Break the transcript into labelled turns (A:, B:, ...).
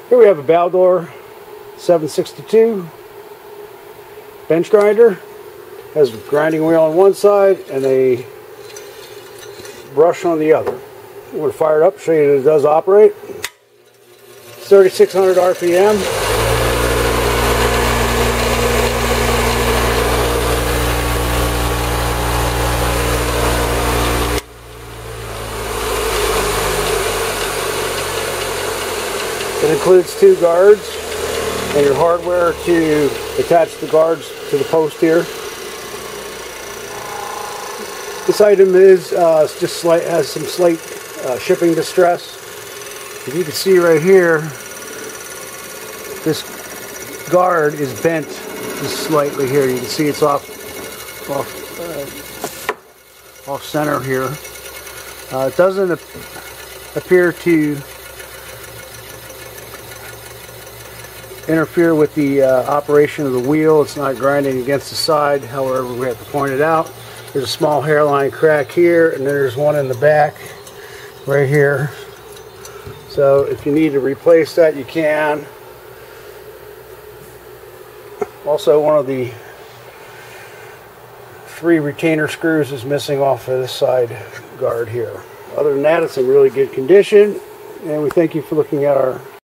A: Here we have a Baldor 762 bench grinder. Has a grinding wheel on one side and a brush on the other. I'm going to fire it up, show you that it does operate. 3,600 RPM. It includes two guards and your hardware to attach the guards to the post here. This item is just has some slight shipping distress. If you can see right here, this guard is bent just slightly here. You can see it's off center here. It doesn't appear to interfere with the operation of the wheel. It's not grinding against the side. However, we have to point it out. There's a small hairline crack here, and there's one in the back right here. So if you need to replace that, you can. Also, one of the 3 retainer screws is missing off of this side guard here. Other than that, it's in really good condition, and we thank you for looking at our